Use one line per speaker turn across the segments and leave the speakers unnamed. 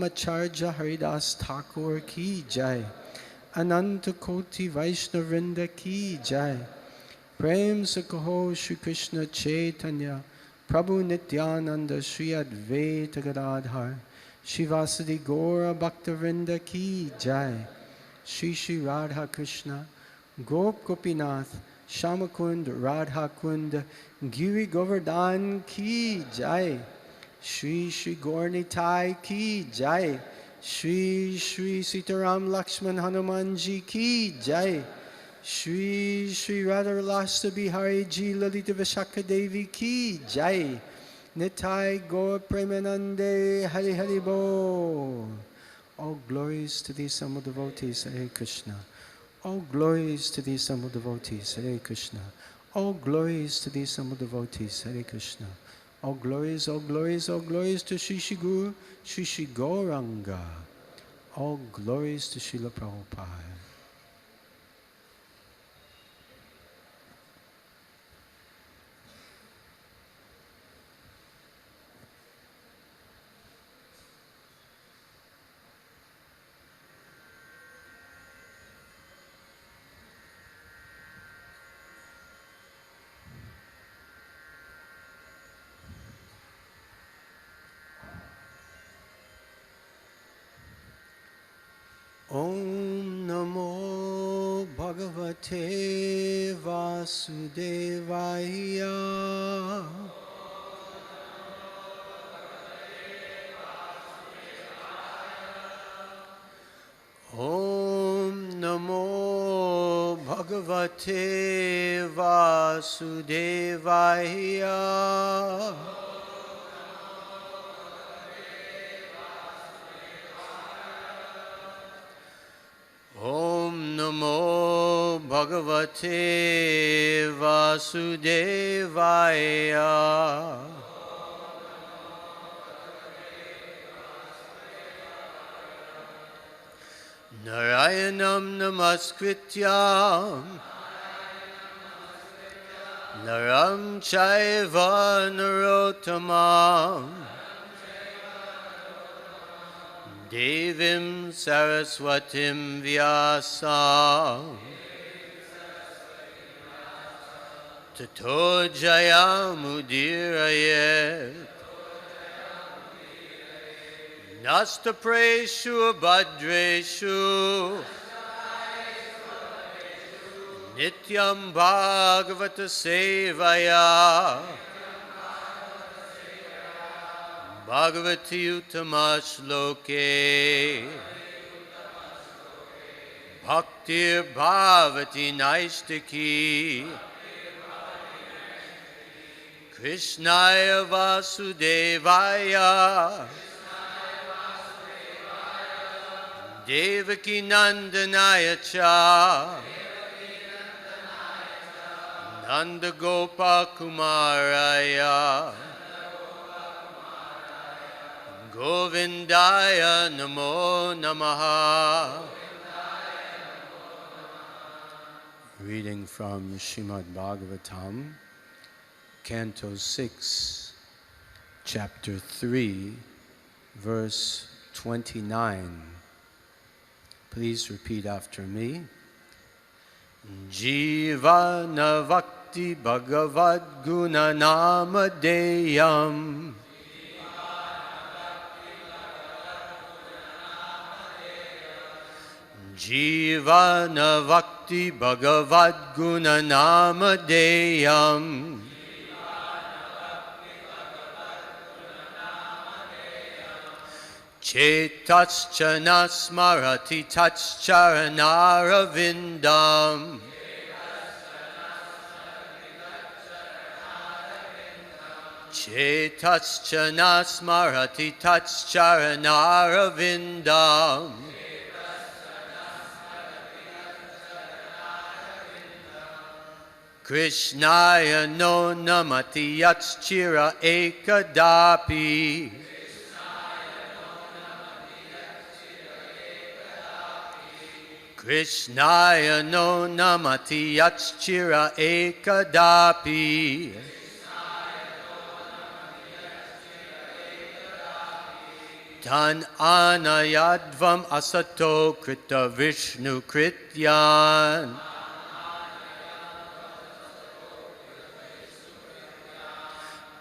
Acharya Haridas Thakur ki jai. Ananta Koti Vaishnavinda ki jai. Prem se kaho Shri Krishna Chaitanya Prabhu Nityananda Shri Advaita Gadadhar Shivasadi Gora Bhaktavinda ki jai. Shri Shri Radha Krishna Gop Gopinath Shamakund Radha Kund Giri Govardhan ki jai. Shri Shri Gaurnitai ki jai. Shri Shri Sitaram Lakshman Hanumanji ki jai. Shri Shri Radharalasa Bihari Ji Lalita Vishaka Devi ki jai. Nitai Gaur Premanande Hari Hari Bo. All glories to these Samu devotees, Hare Krishna. All glories to these Samu devotees, Hare Krishna. All glories to these Samu devotees, Hare Krishna. All glories, all glories, all glories to Shri Shri Guru, Shri Shri Gauranga. All glories to Srila Prabhupada. Om Namo Bhagavate Vasudevaya. Om Namo Bhagavate Vasudevaya. Om Namo Bhagavate Vasudevaya. Narayanam Namaskrityam Naram Chaiva Narottamam Devim Saraswatim Vyasam Tato Jayamudirayet Nastapreshu Bhadreshu Nityam Bhagavata Sevaya Bhagavati Utamashloke Bhaktir Bhavati Naistaki Krishnaya Vasudevaya Devaki Nandanaya Cha Nanda Gopa Kumaraya Govindaya Namo Namaha. Reading from Srimad Bhagavatam, Canto 6, Chapter 3, Verse 29. Please repeat after me. Jivana Vakti Bhagavad Guna Namadeyam Jivana Vakti Bhagavad Guna Namadeyam Chetascha Smarati Tachcharanaravidam Chetascha Smarati Tachcharanaravidam Krishnaya no namati yatschira ekadapi Krishnaya no namati yatschira ekadapi Tan anayadvam asato krita Vishnu krityan.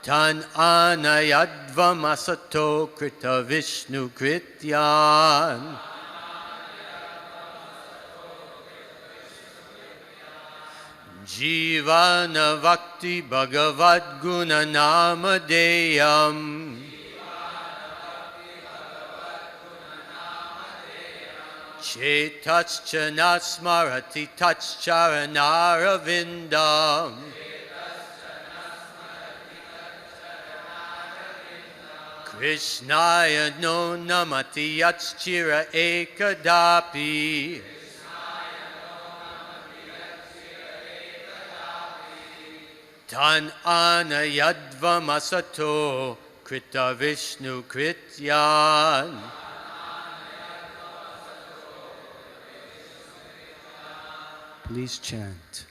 Tan anayadvam asato krita Vishnu krityan. Jivana Vakti Bhagavad Guna Namadeyam. Chetascha Smarati Tachcharanaravinda. Krishnaya no namati yatschira ekadapi. Tan anayadvam asato krita Vishnu krityan. Please chant.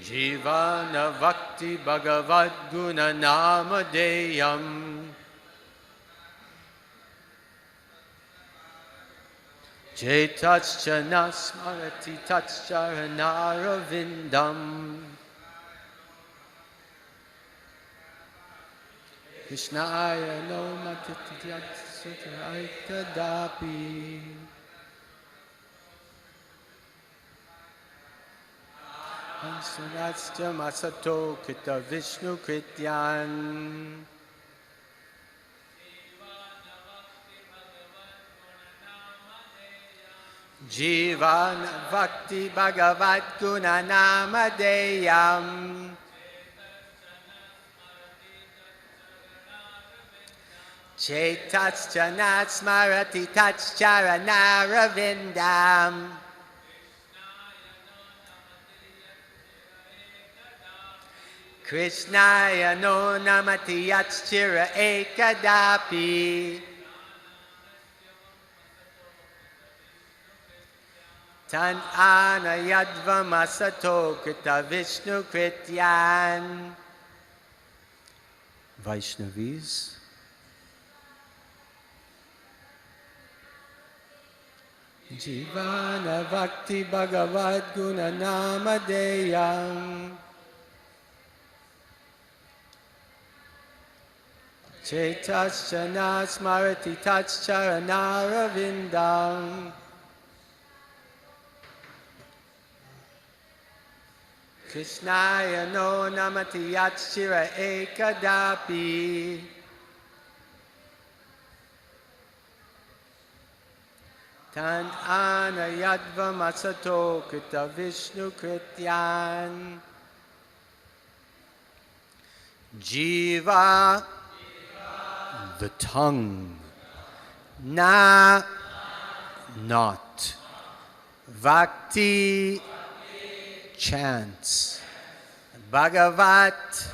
Jivana Vakti Bhagavad Guna Namadeyam. Chetascha Smarati Tachcharanaravinda. Krishnaya no matityatsutaraikadapi. Ansanatcha masato krita Vishnu krityan. Jivana Bhakti Bhagavad Guna Namadeyam. Chetascha Smarati Tachcharanaravinda. Krishnaya no namati yatschira ekadapi. Tan anayadvam asato krita Vishnu krityan. Vaishnavis. Jivana Bhakti Bhagavad Guna Namadeyam. Chetascha Smarati Tachcharanaravinda. Krishnaya no namati yatschira ekadapi. Tan anayadvam asato krita Vishnu krityan. Jiva, the tongue. Na, not. Bhakti, chants. Bhagavat,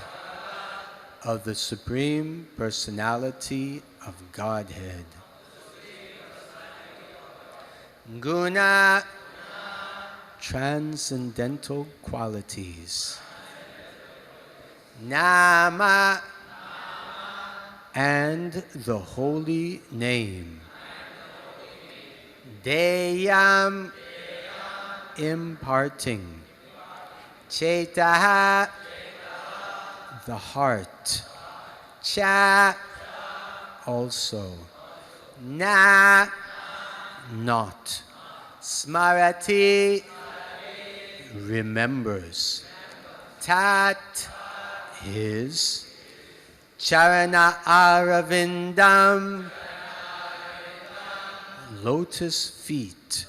of the Supreme Personality of Godhead. Guna, transcendental qualities. Nama, and the holy name. Deyam, imparting. Chetaha, the heart. Cha, also. Na, not. Smarati, remembers. Tat, his. Charana aravindam, lotus feet.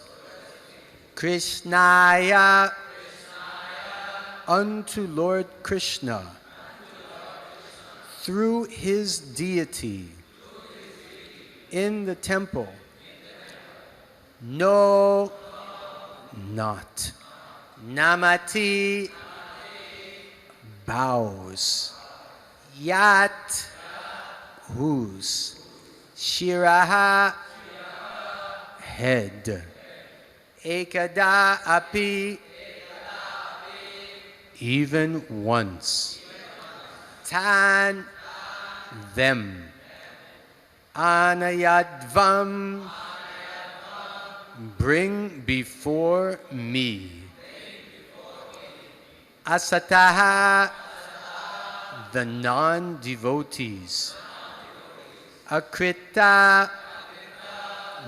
Krishnaya, unto Lord Krishna, through his deity, in the temple. No, not. Namati, bows. Yat, whose. Shiraha, head. Ekada api, even once. tan, them. Anayadvam, bring before me. Asataha, the non-devotees. Akrita,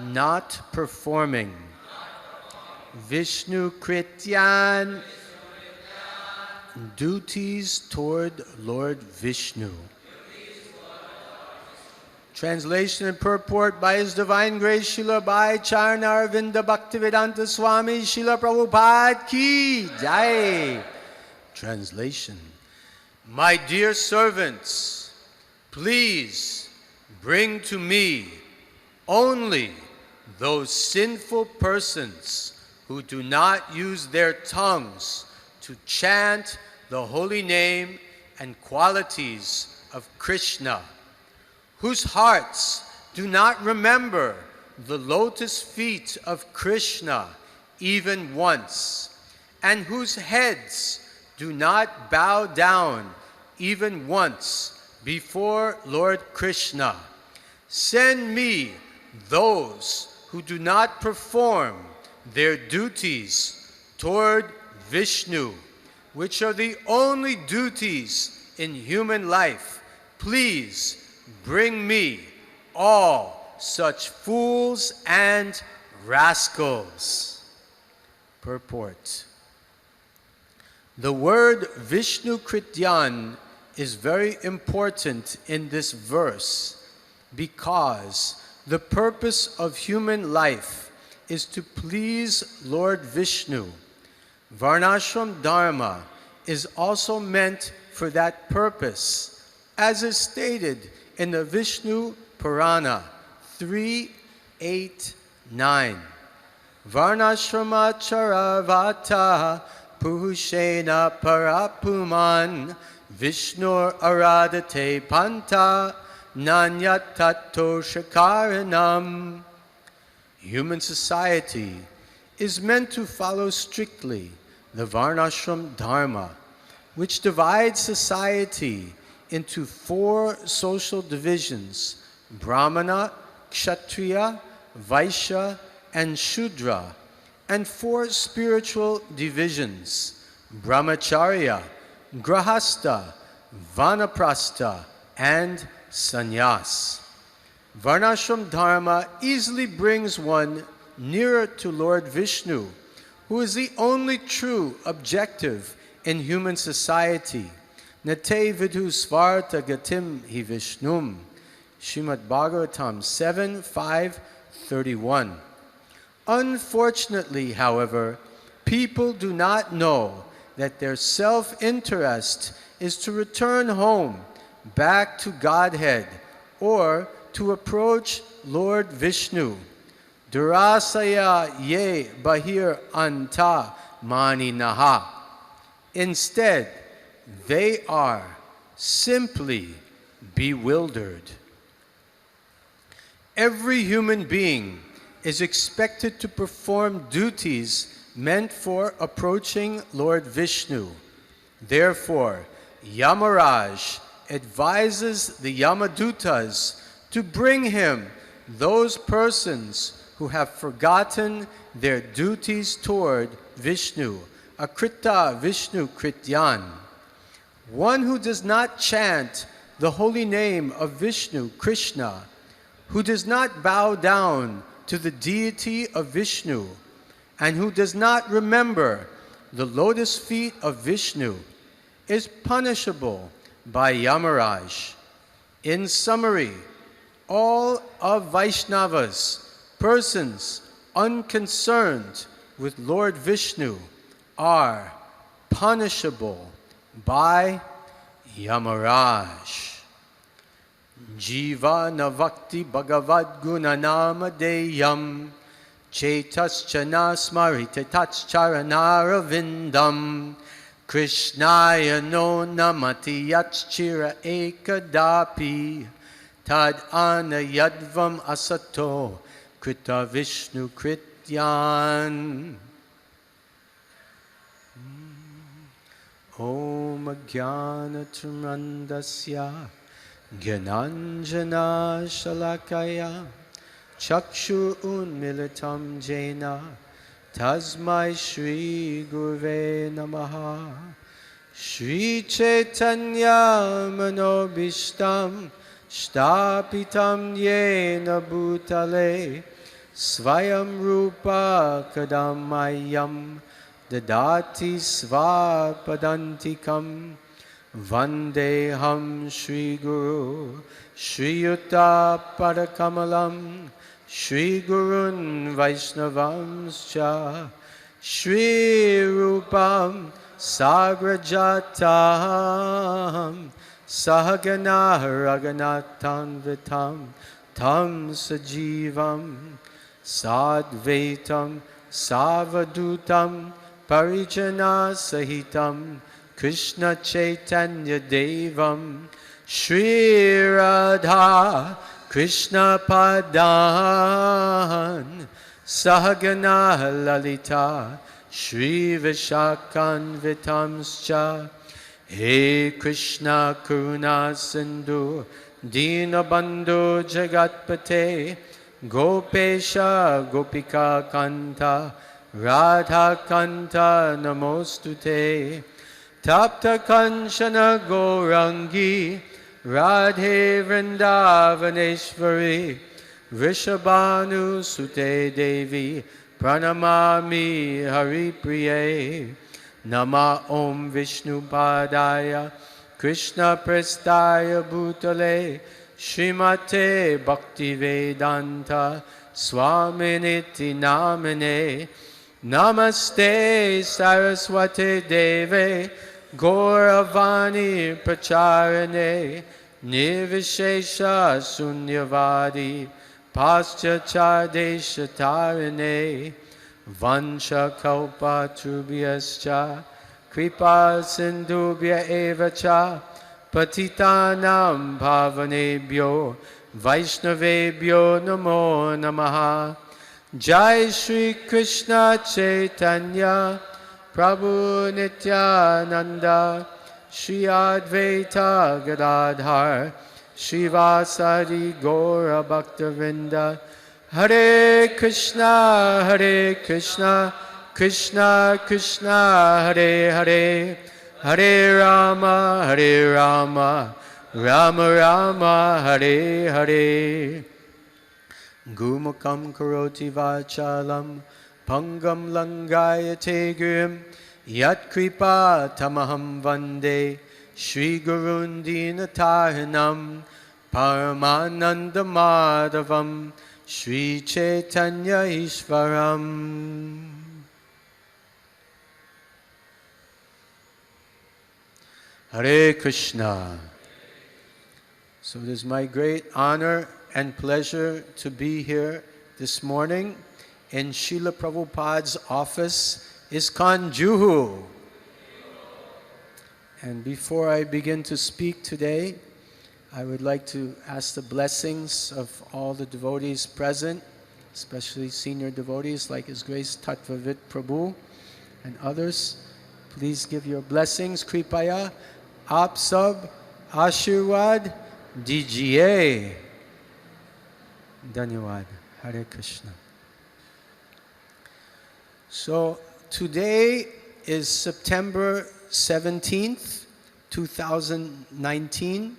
not performing. Vishnu Krityan, duties toward Lord Vishnu. Translation and purport by His Divine Grace Srila Bhai Charanavinda Bhaktivedanta Swami Srila Prabhupada Ki Jai. Translation. My dear servants, please bring to me only those sinful persons who do not use their tongues to chant the holy name and qualities of Krishna, whose hearts do not remember the lotus feet of Krishna even once, and whose heads do not bow down even once before Lord Krishna. Send me those who do not perform their duties toward Vishnu, which are the only duties in human life. Please bring me all such fools and rascals. Purport. The word Vishnu Krityan is very important in this verse because the purpose of human life is to please Lord Vishnu. Varnashram Dharma is also meant for that purpose, as is stated in the Vishnu Purana 3:8-9. Varnashrama charavata purushena parapuman Vishnur aradate panta nanyatato shakaranam. Human society is meant to follow strictly the Varnashram Dharma, which divides society into 4 social divisions: Brahmana, Kshatriya, Vaishya, and Shudra, and 4 spiritual divisions: Brahmacharya, Grahastha, Vanaprastha, and Sannyas. Varnashram Dharma easily brings one nearer to Lord Vishnu, who is the only true objective in human society. Nate vidhu svarta gatim hi Vishnum. Srimad Bhagavatam 7:5-31. Unfortunately, however, people do not know that their self-interest is to return home, back to Godhead, or to approach Lord Vishnu. Durasaya ye bahir anta mani naha. Instead, they are simply bewildered. Every human being is expected to perform duties meant for approaching Lord Vishnu. Therefore, Yamaraj advises the Yamadutas to bring him those persons who have forgotten their duties toward Vishnu, Akrita Vishnu Krityan. One who does not chant the holy name of Vishnu, Krishna, who does not bow down to the deity of Vishnu, and who does not remember the lotus feet of Vishnu, is punishable by Yamaraj. In summary, all of Vaishnavas, persons unconcerned with Lord Vishnu, are punishable by Yamaraj. Jiva navakti bhagavad guna nama deyam chetaschana smarite tachcharanara Krishnaya no namati yachchira ekadapi tad anayadvam asato krita Vishnu krityan. Om Jnanatirmandasya Gyananjana Shalakaya Chakshu Unmilitam Jena Tasmai Shri Guruve Namaha Shri Chaitanya Manobishtam Shtapitam Yena Bhutale Svayam Rupa Kadamayam Dadati Svapadantikam Vandeham Shri Guru Shri Yuta Padakamalam Shri Gurun Vaishnavamscha Shri Rupam Sagrajatam Sahagana Raghunathan Vitam Tam Sajivam Sadvaitam Savadutam Parijana Sahitam Krishna Chaitanya Devam Shri Radha Krishna Padan Sahagana Lalita Shri Vishakhan Vitamscha He Krishna Karuna Sindhu Dinabandhu Jagatpate Gopesha Gopika Kanta Radha Kanta Namostute Tapta Kanchana Gourangi Radhe Vrindavaneshwari Vrishabhanu Sute Devi Pranamami Haripriye Nama Om Vishnu Padaya Krishna Prestaya Bhutale Srimate Bhaktivedanta Swaminiti Namane Namaste Saraswate Deve Gauravani Pracharane Nirvishesha Sunyavadi Paschachadeshatarane Vansha Kalpa Trubhyascha Kripa Sindhubhya Evacha Patitanam Bhavanebhyo Vaishnavebhyo Namo Namaha Jai Shri Krishna Chaitanya Prabhu Nityananda Shri Advaita Gadadhar Shivasari Gaura Bhaktavinda Hare Krishna Krishna Krishna Hare Hare Hare Rama Rama Rama Hare Hare Gurmukam Karoti Vachalam Pangam Langayate Girim Yat Kripa Tamaham Vande Shri Gurun Dinatahanam Paramananda Madhavam Shri Chaitanya Ishvaram. Hare Krishna. So it is my great honor and pleasure to be here this morning in Srila Prabhupada's office, ISKCON Juhu. And before I begin to speak today, I would like to ask the blessings of all the devotees present, especially senior devotees like His Grace Tattvavit Prabhu and others. Please give your blessings. Kripaya, aap sab Ashirwad dijiye. Dhanyawad. Hare Krishna. So today is September 17th, 2019,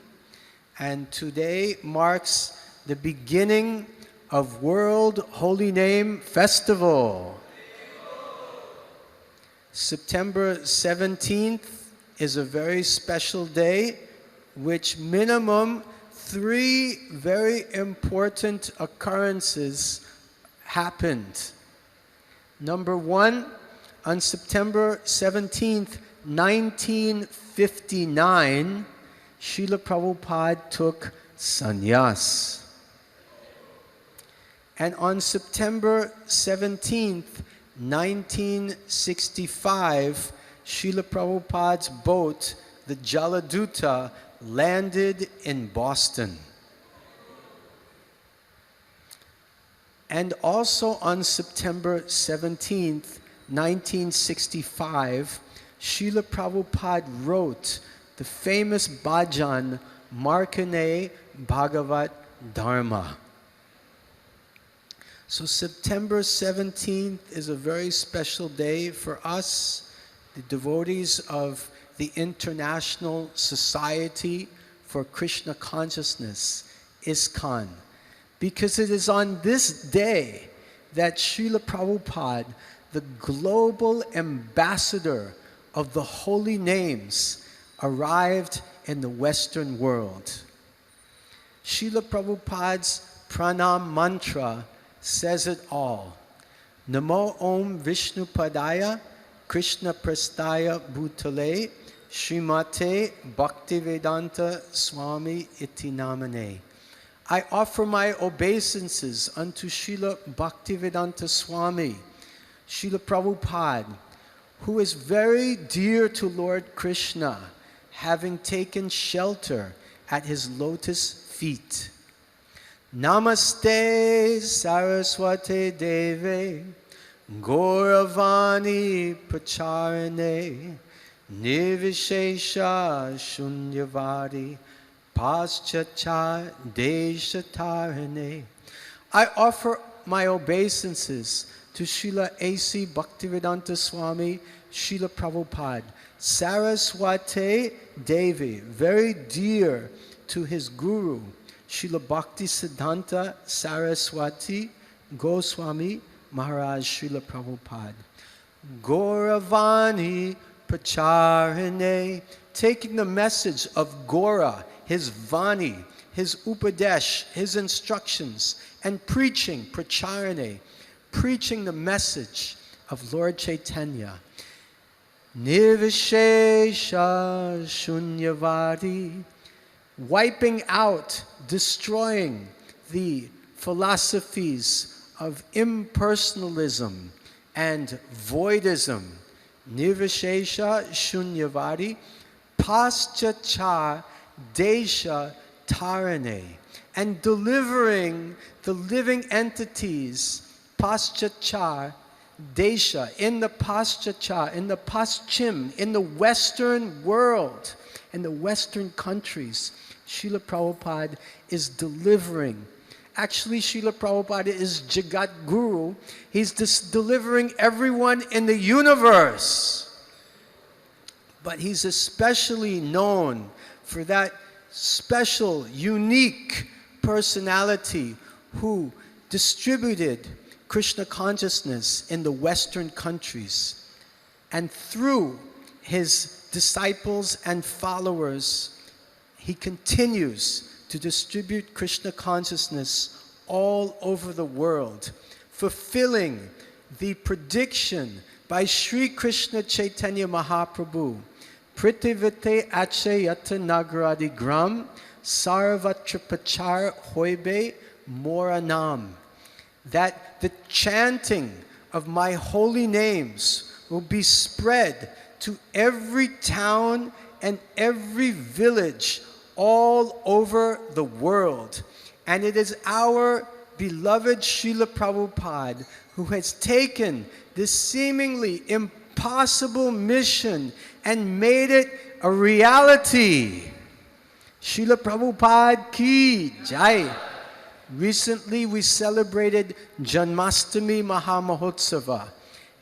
and today marks the beginning of World Holy Name Festival. September 17th is a very special day, which minimum 3 very important occurrences happened. Number 1, on September 17th, 1959, Srila Prabhupada took sannyas. And on September 17th, 1965, Srila Prabhupada's boat, the Jaladuta, landed in Boston. And also on September 17th, 1965, Srila Prabhupada wrote the famous bhajan, Markane Bhagavat Dharma. So September 17th is a very special day for us, the devotees of the International Society for Krishna Consciousness, ISKCON, because it is on this day that Srila Prabhupada, the global ambassador of the holy names, arrived in the Western world. Srila Prabhupada's pranam mantra says it all. Namo Om Vishnu Padaya Krishna Prastaya Bhutale Srimate Bhaktivedanta Swami Iti Namane. I offer my obeisances unto Srila Bhaktivedanta Swami, Srila Prabhupada, who is very dear to Lord Krishna, having taken shelter at his lotus feet. Namaste Saraswate Deve Gauravani Pracharane Nirvishesha Shunyavadi Paschacha Deshatarane. I offer my obeisances to Srila A.C. Bhaktivedanta Swami, Srila Prabhupada, Saraswati Devi, very dear to his guru, Srila Bhakti Siddhanta Saraswati Goswami Maharaj Srila Prabhupada. Gauravani Pracharane, taking the message of Gaura, his Vani, his Upadesh, his instructions, and preaching, Pracharane, preaching the message of Lord Chaitanya. Nirvishesha Shunyavadi, wiping out, destroying the philosophies of impersonalism and voidism. Nirvishesha Shunyavadi Paschacha Desha Tarane, and delivering the living entities Paschacha Desha, in the Paschacha, in the Paschim, in the Western world, in the Western countries. Srila Prabhupada is delivering. Actually, Srila Prabhupada is Jagat Guru. He's delivering everyone in the universe. But he's especially known for that special, unique personality who distributed Krishna consciousness in the Western countries. And through his disciples and followers, he continues to distribute Krishna consciousness all over the world, fulfilling the prediction by Sri Krishna Chaitanya Mahaprabhu, Pritivite Achayata Nagaradi Gram Sarvatra Pachar Hoibe Moranam, that the chanting of my holy names will be spread to every town and every village all over the world. And it is our beloved Srila Prabhupada who has taken this seemingly impossible mission and made it a reality. Srila Prabhupada ki jai. Recently we celebrated Janmashtami Mahamahotsava,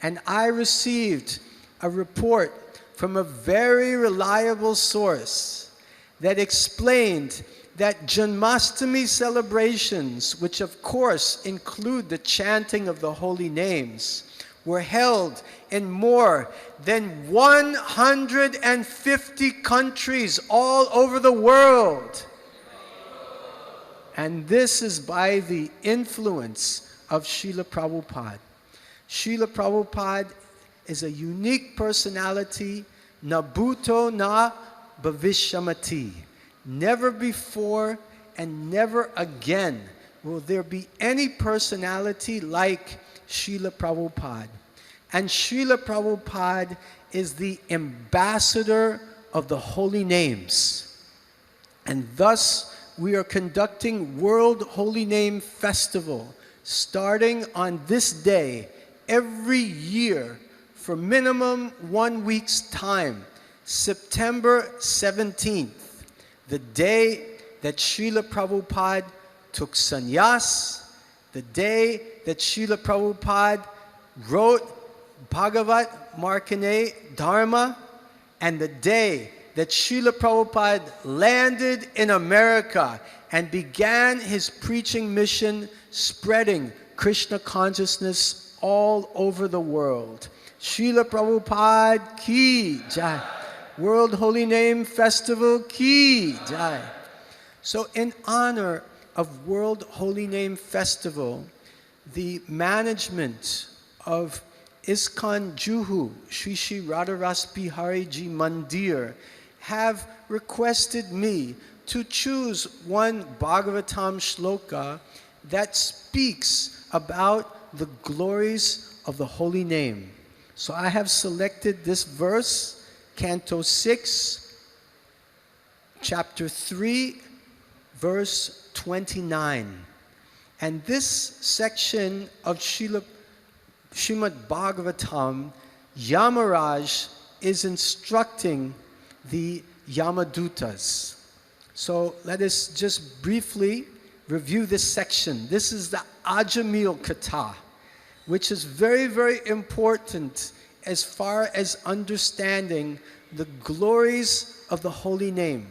and I received a report from a very reliable source that explained that Janmashtami celebrations, which of course include the chanting of the holy names, were held in more than 150 countries all over the world. And this is by the influence of Srila Prabhupada. Srila Prabhupada is a unique personality, na bhuto na bhavishyamati. Never before and never again will there be any personality like Srila Prabhupada. And Srila Prabhupada is the ambassador of the holy names. And thus we are conducting World Holy Name Festival starting on this day every year for minimum 1 week's time, September 17th, the day that Srila Prabhupada took sannyas, the day that Srila Prabhupada wrote Bhagavat Markandeya Dharma, and the day that Srila Prabhupada landed in America and began his preaching mission, spreading Krishna consciousness all over the world. Srila Prabhupada ki jai. World Holy Name Festival ki jai. So in honor of World Holy Name Festival, the management of ISKCON Juhu, Shri Shri Radharas Bihari Ji Mandir, have requested me to choose one Bhagavatam shloka that speaks about the glories of the holy name. So I have selected this verse, Canto 6, Chapter 3, verse 29. And this section of Srimad Bhagavatam, Yamaraj is instructing the Yamadutas. So let us just briefly review this section. This is the Ajamil Katha, which is very, very important as far as understanding the glories of the holy name.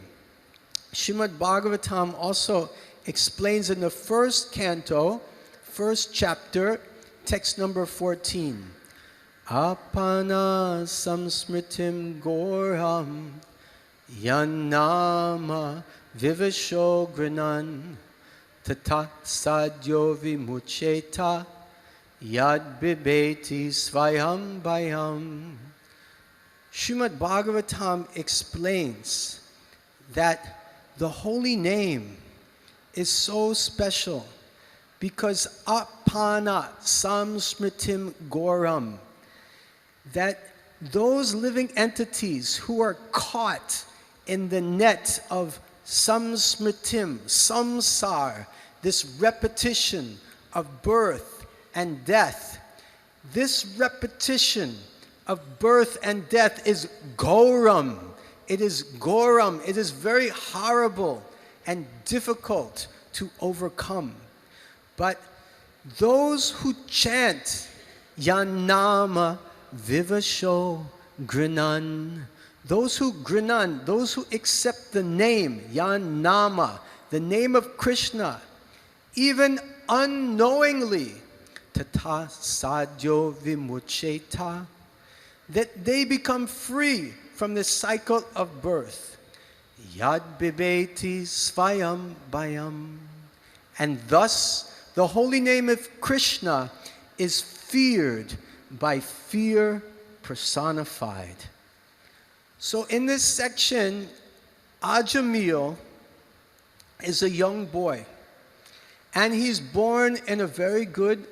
Srimad Bhagavatam also explains in the first canto, first chapter, text number 14. Apana samsmritim gorham yannama vivasho granan tata sadyo vimucheta yad bibeti svayam bayam. Srimad Bhagavatam explains that the holy name is so special because apana samsmritim goram, that those living entities who are caught in the net of samsmritim, samsar, this repetition of birth and death, this repetition of birth and death is goram. It is goram. It is very horrible and difficult to overcome. But those who chant Yanama Vivasho Grinan, those who grinan, those who accept the name Yanama, the name of Krishna, even unknowingly, Tata Sadyo Vimucheta, that they become free from the cycle of birth. Yad bibeti svayam bayam. And thus, the holy name of Krishna is feared by fear personified. So in this section, Ajamil is a young boy. And he's born in a very good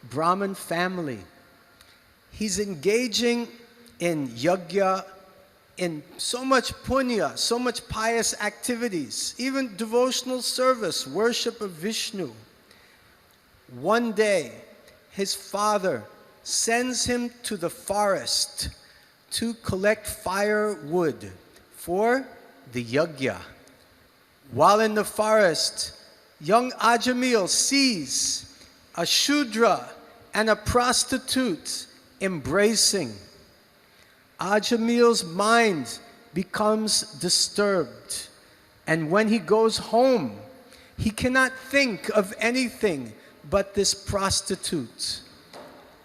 Brahmin family. He's engaging in yajna, in so much punya, so much pious activities, even devotional service, worship of Vishnu. One day, his father sends him to the forest to collect firewood for the yajna. While in the forest, young Ajamil sees a Shudra and a prostitute embracing. Ajamil's mind becomes disturbed, and when he goes home, he cannot think of anything but this prostitute.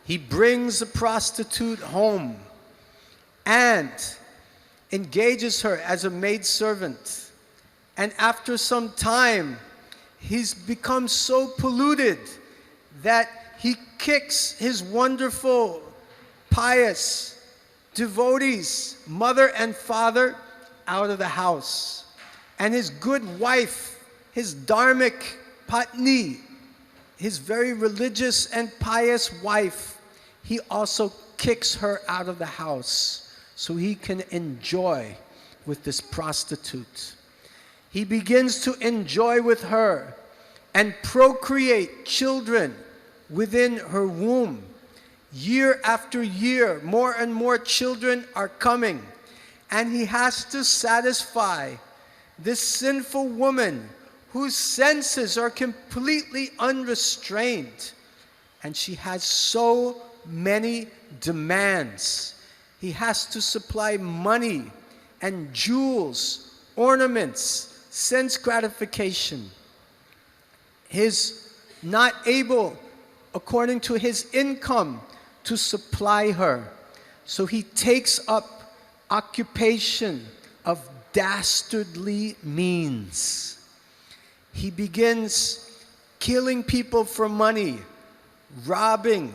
He brings the prostitute home and engages her as a maidservant. And after some time, he's become so polluted that he kicks his wonderful, pious devotees, mother and father, out of the house. And his good wife, his dharmic patni, his very religious and pious wife, he also kicks her out of the house so he can enjoy with this prostitute. He begins to enjoy with her and procreate children within her womb. Year after year, more and more children are coming. And he has to satisfy this sinful woman whose senses are completely unrestrained. And she has so many demands. He has to supply money and jewels, ornaments, sense gratification. He's not able, according to his income, to supply her. So he takes up occupation of dastardly means. He begins killing people for money, robbing,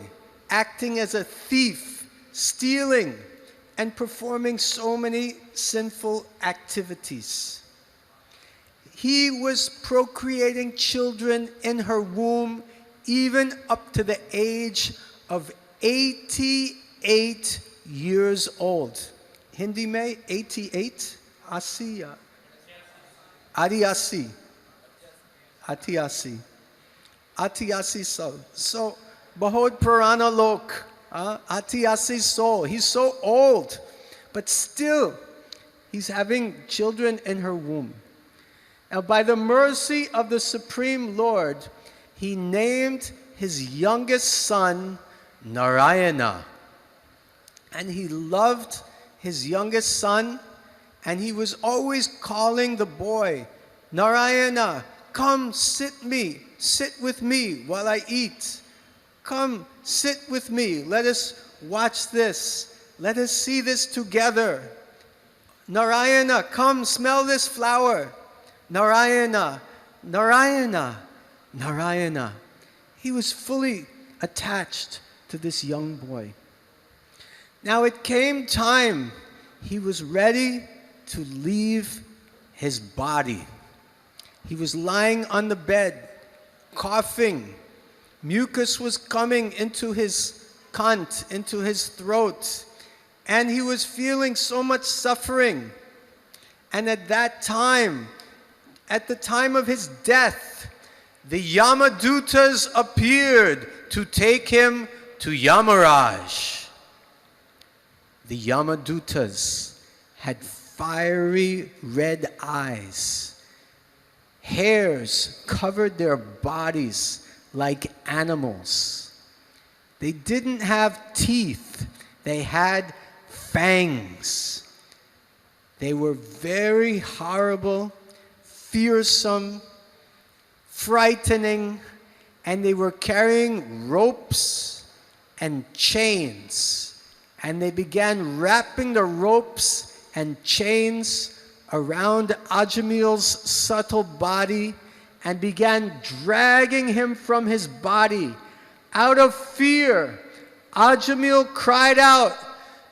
acting as a thief, stealing, and performing so many sinful activities. He was procreating children in her womb even up to the age of 88 years old. Hindi mein 88, 80, Adiasi, Atiasi, Atiasi sal. So, bahut purana lok, Atiasi so. He's so old, but still, he's having children in her womb. Now, by the mercy of the Supreme Lord, he named his youngest son Narayana. And he loved his youngest son, and he was always calling the boy, Narayana, come sit with me while I eat. Come sit with me, let us watch this. Let us see this together. Narayana, come smell this flower. Narayana, Narayana, Narayana. He was fully attached to this young boy. Now it came time, he was ready to leave his body. He was lying on the bed, coughing. Mucus was coming into his kant, into his throat. And he was feeling so much suffering. And at that time, at the time of his death, the Yamadutas appeared to take him to Yamaraj. The Yamadutas had fiery red eyes. Hairs covered their bodies like animals. They didn't have teeth. They had fangs. They were very horrible, fearsome, frightening, and they were carrying ropes and chains. And they began wrapping the ropes and chains around Ajamil's subtle body and began dragging him from his body. Out of fear, Ajamil cried out,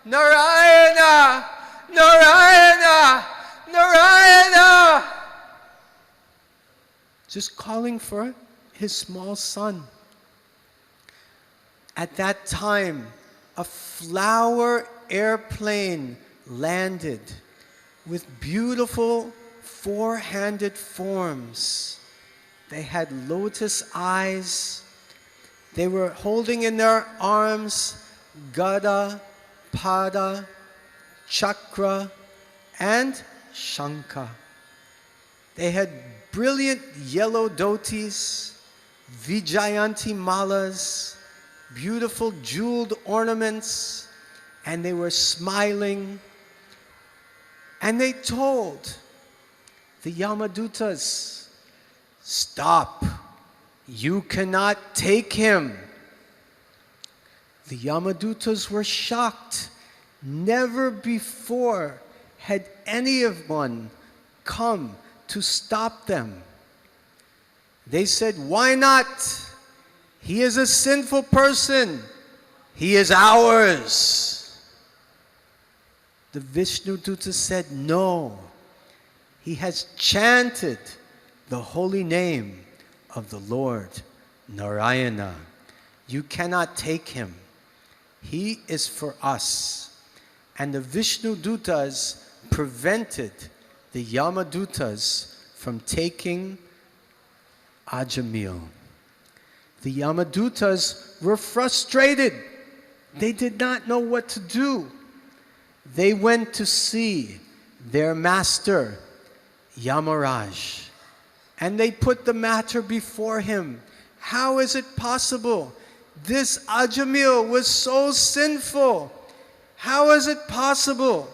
Narayana! Narayana! Narayana! Just calling for his small son. At that time, a flower airplane landed with beautiful four-handed forms. They had lotus eyes. They were holding in their arms Gada, Pada, Chakra, and Shankha. They had brilliant yellow dhotis, Vijayanti malas, beautiful jeweled ornaments, and they were smiling. And they told the Yamadutas, stop, you cannot take him. The Yamadutas were shocked. Never before had anyone come to stop them. They said, why not? He is a sinful person. He is ours. The Vishnuduta said, no. He has chanted the holy name of the Lord, Narayana. You cannot take him. He is for us. And the Vishnudutas prevented the Yamadutas from taking Ajamil. The Yamadutas were frustrated. They did not know what to do. They went to see their master, Yamaraj, and they put the matter before him. How is it possible? This Ajamil was so sinful. How is it possible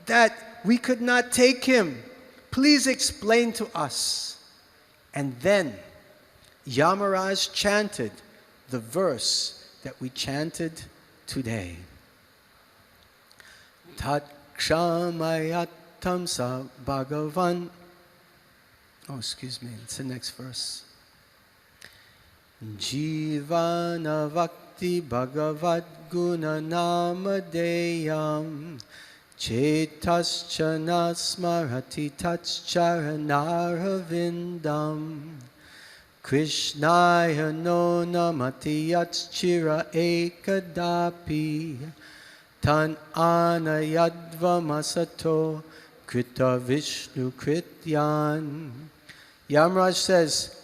that we could not take him? Please explain to us. And then Yamaraj chanted the verse that we chanted today. Tat kshamayatam sa bhagavan. Oh, excuse me, it's the next verse. Jivana Vakti Bhagavad Guna Namadeyam Chetaschana Smarati Taccharanarhavindam Krishnaya no namati yatschira ekadapi Tan anayadva masato krita Vishnu krityan. Yamaraj says,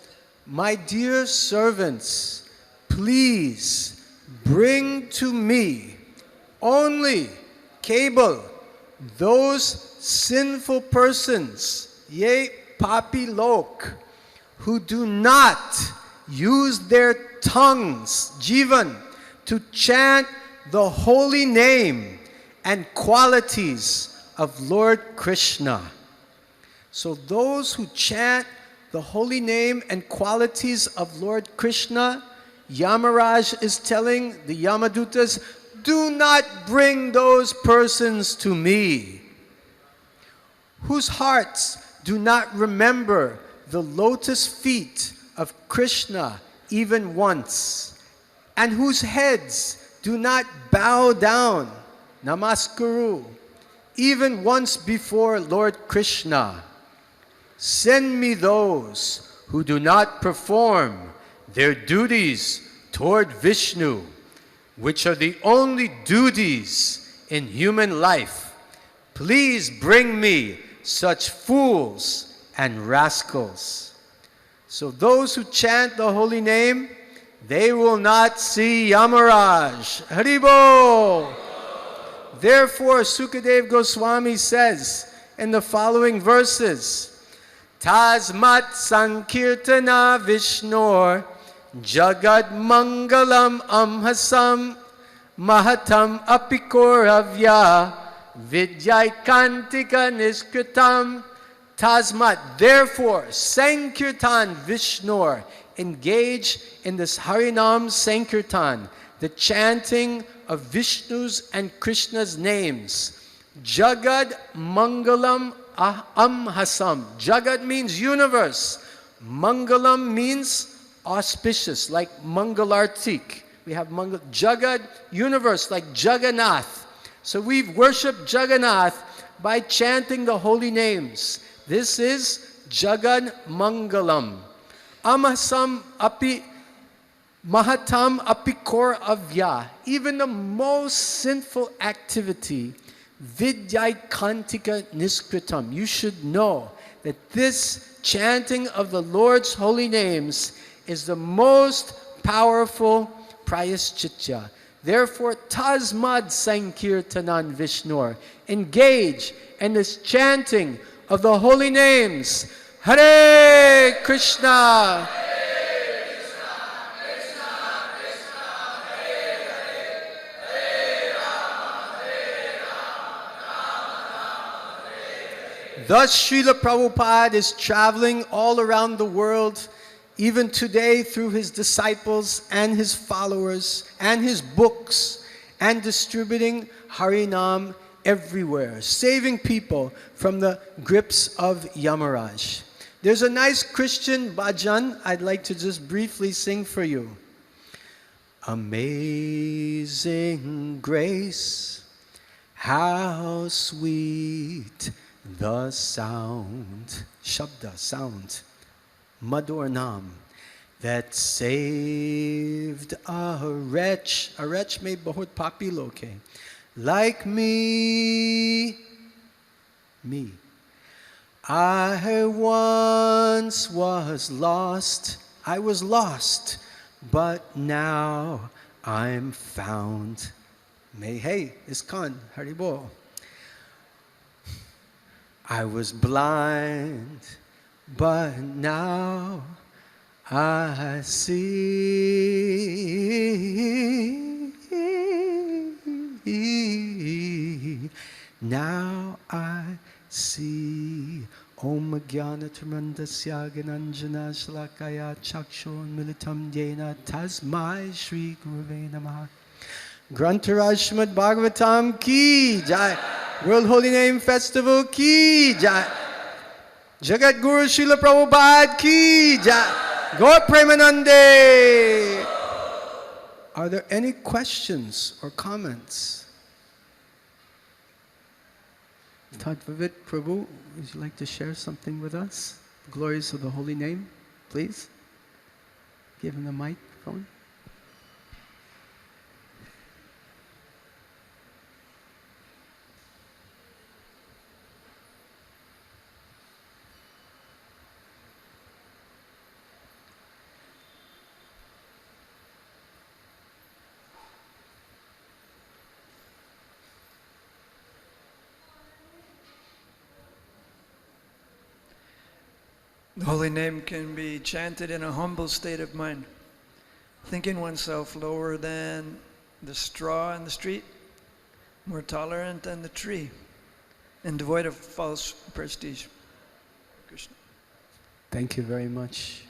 my dear servants, please bring to me only Cable, those sinful persons, ye papi lok, who do not use their tongues, jivan, to chant the holy name and qualities of Lord Krishna. So those who chant the holy name and qualities of Lord Krishna, Yamaraj is telling the Yamadutas, do not bring those persons to me. Whose hearts do not remember the lotus feet of Krishna even once, and whose heads do not bow down, namaskaru, even once before Lord Krishna. Send me those who do not perform their duties toward Vishnu, which are the only duties in human life. Please bring me such fools and rascals. So those who chant the holy name, they will not see Yamaraj. Haribol! Therefore, Sukadev Goswami says in the following verses, Tasmat Sankirtana Vishnor Jagad Mangalam Amhasam Mahatam Apikoravya Vidyaikantika Niskritam. Tasmat, therefore, Sankirtan Vishnor, engage in this Harinam Sankirtan, the chanting of Vishnu's and Krishna's names. Jagad Mangalam Amhasam. Jagad means universe. Mangalam means auspicious, like Mangalartik. We have Jagad, universe, like Jagannath. So we've worshipped Jagannath by chanting the holy names. This is Jagad Mangalam. Amhasam api Mahatam apikor avya. Even the most sinful activity, Vidyaikantika Niskritam. You should know that this chanting of the Lord's holy names is the most powerful prayaschitya. Therefore, Tasmad Sankirtanan Vishnor. Engage in this chanting of the holy names. Hare Krishna. Thus, Srila Prabhupada is traveling all around the world, even today, through his disciples and his followers and his books, and distributing Harinam everywhere, saving people from the grips of Yamaraj. There's a nice Christian bhajan I'd like to just briefly sing for you. Amazing grace, how sweet the sound, Shabda, sound, Madhur Nam, that saved a wretch mein bahut papi log hai, like me. I once was lost, but now I'm found. May, hey, ISKCON, Haribol. I was blind, but now I see. Now I see. Om Jnana Tamandasya Gananjana Shalakaya Chakshon Militam Yena Tasmai Shri Gurave Namaha. Grantaraj Srimad Bhagavatam ki jai. World Holy Name Festival ki jai. Jagat Guru Srila Prabhupada ki jai. Gaur Premanande. Are there any questions or comments? Tatvavit Prabhu, would you like to share something with us? The glories of the holy name, please. Give him the microphone.
The holy name can be chanted in a humble state of mind, thinking oneself lower than the straw in the street, more tolerant than the tree, and devoid of false prestige. Krishna.
Thank you very much.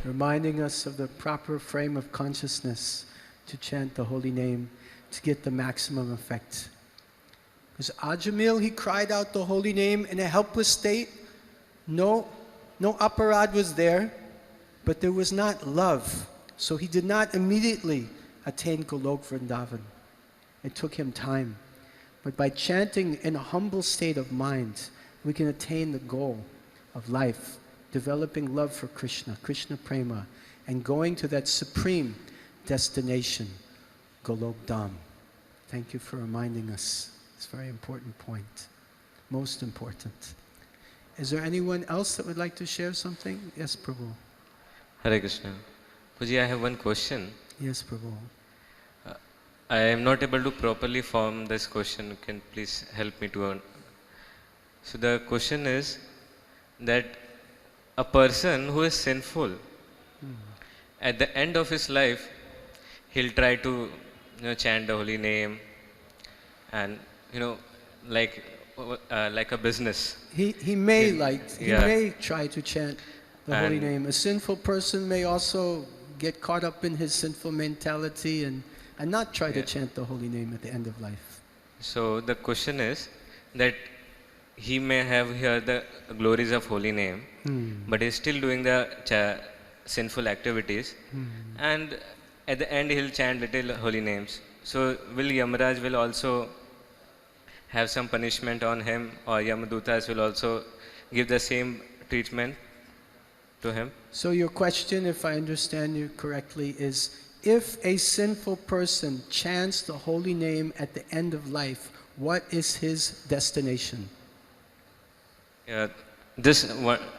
Reminding us of the proper frame of consciousness to chant the holy name to get the maximum effect. Because Ajamil, he cried out the holy name in a helpless state. No aparad was there, but there was not love. So he did not immediately attain Golok Vrindavan. It took him time. But by chanting in a humble state of mind, we can attain the goal of life, developing love for Krishna, Krishna Prema, and going to that supreme destination, Golok Dham. Thank you for reminding us. It's a very important point. Most important. Is there anyone else that would like to share something? Yes, Prabhu.
Hare Krishna. Puji, I have one question.
Yes, Prabhu.
I am not able to properly form this question. You can please help me to. So the question is that a person who is sinful, at the end of his life, he'll try to chant the holy name, and like a business.
He may try to chant the holy name. A sinful person may also get caught up in his sinful mentality and not try to chant the holy name at the end of life.
So the question is that he may have heard the glories of holy name, but he's still doing the sinful activities, and at the end he'll chant little holy names. So will Yamaraj will also have some punishment on him, or Yamadutas will also give the same treatment to him?
So your question, if I understand you correctly, is if a sinful person chants the holy name at the end of life, what is his destination?
Yeah, this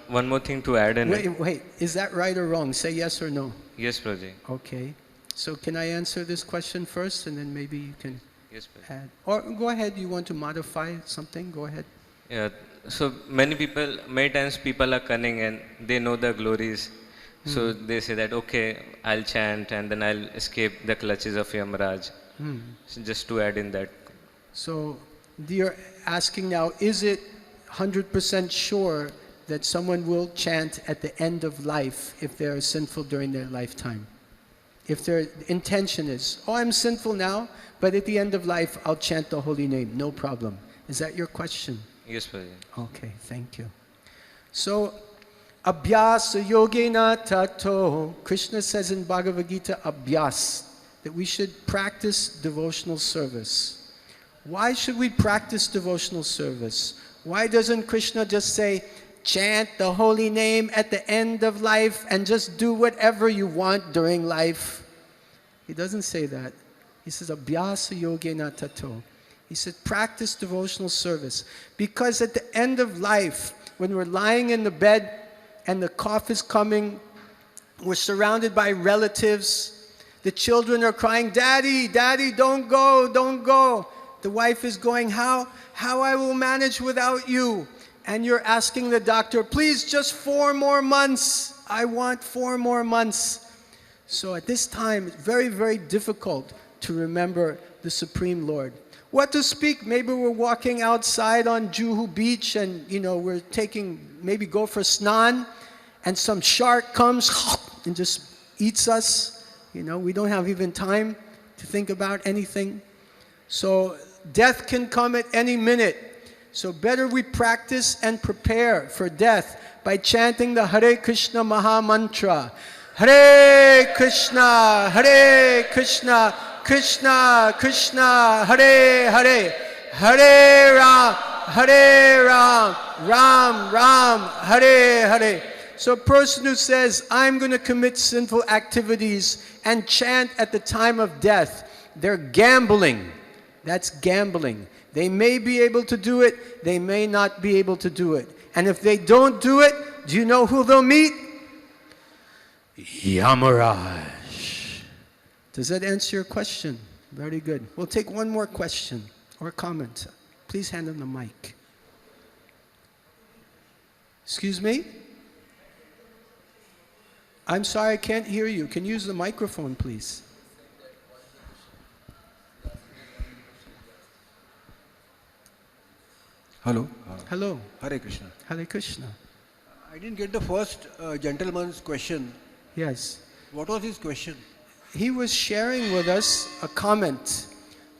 one more thing to add in.
Wait, is that right or wrong? Say yes or no.
Yes, Prabhuji.
Okay. So can I answer this question first, and then maybe you can add? Or go ahead, you want to modify something? Go ahead.
Yeah, so many times people are cunning and they know the glories. So they say that, okay, I'll chant and then I'll escape the clutches of Yamaraj. So just to add in that.
So you're asking now, is it 100% sure that someone will chant at the end of life if they're sinful during their lifetime? If their intention is, oh, I'm sinful now, but at the end of life, I'll chant the holy name, no problem. Is that your question?
Yes, Prabhuji.
Okay, thank you. So, abhyasa yogena tato. Krishna says in Bhagavad Gita, abhyas, that we should practice devotional service. Why should we practice devotional service? Why doesn't Krishna just say, chant the holy name at the end of life and just do whatever you want during life? He doesn't say that. He says, abhyasa yogena tato. He said, practice devotional service. Because at the end of life, when we're lying in the bed and the cough is coming, we're surrounded by relatives, The children are crying, Daddy, Daddy, don't go, don't go. The wife is going, how I will manage without you? And you're asking the doctor, please, just 4 more months. I want 4 more months. So at this time, it's very, very difficult to remember the Supreme Lord. What to speak? Maybe we're walking outside on Juhu beach and, we're maybe go for snan, and some shark comes and just eats us. We don't have even time to think about anything. So death can come at any minute. So better we practice and prepare for death by chanting the Hare Krishna Maha Mantra. Hare Krishna, Krishna Krishna, Hare Hare, Hare Ram, Ram Ram, Hare Hare. So a person who says, I'm going to commit sinful activities and chant at the time of death, they're gambling. That's gambling. They may be able to do it, they may not be able to do it. And if they don't do it, do you know who they'll meet? Yamaraj. Does that answer your question? Very good. We'll take one more question or comment. Please hand him the mic. Excuse me? I'm sorry, I can't hear you. Can you use the microphone, please?
Hello.
Hello.
Hare Krishna.
Hare Krishna.
I didn't get the first gentleman's question.
Yes.
What was his question?
He was sharing with us a comment,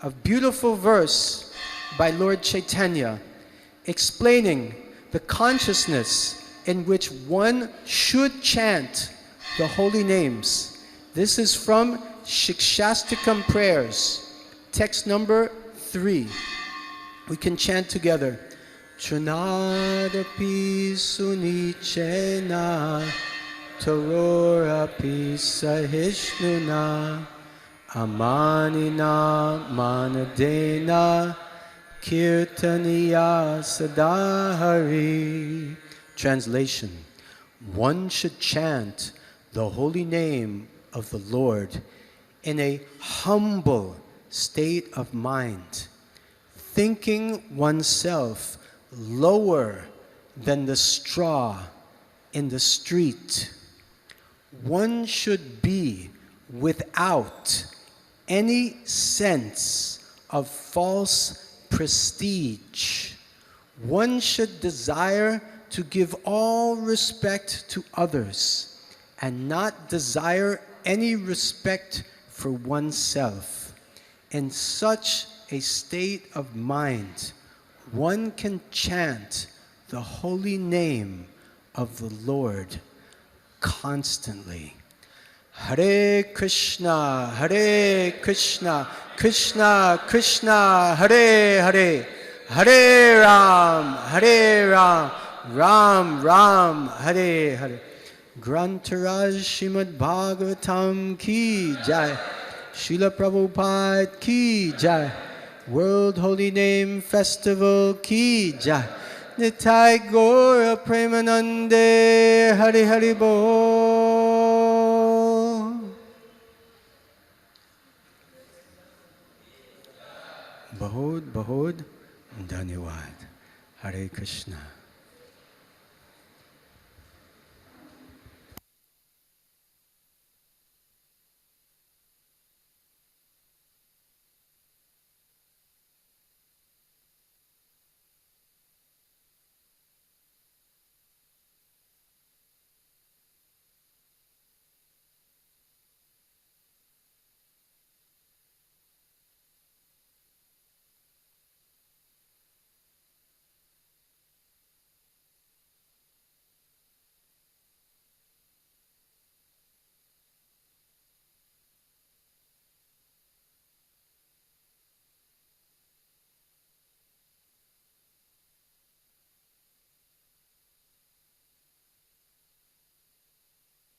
a beautiful verse by Lord Chaitanya, explaining the consciousness in which one should chant the holy names. This is from Shikshastikam Prayers, text number 3. We can chant together. Chunadapi sunichena tarorapi sahishnuna amanina manadena kirtaniya sadahari. Translation: one should chant the holy name of the Lord in a humble state of mind, thinking oneself lower than the straw in the street. One should be without any sense of false prestige. One should desire to give all respect to others and not desire any respect for oneself. In such a state of mind, one can chant the holy name of the Lord constantly. Hare Krishna, Krishna Krishna, Hare Hare, Hare Ram, Ram Ram, Hare Hare. Grantaraj Srimad Bhagavatam ki jai. Srila Prabhupada ki jai. World Holy Name Festival ki jai. Nitai Gaura Premanande, Hari Hari Bol. Bahod Dhanyavad. Hare Krishna.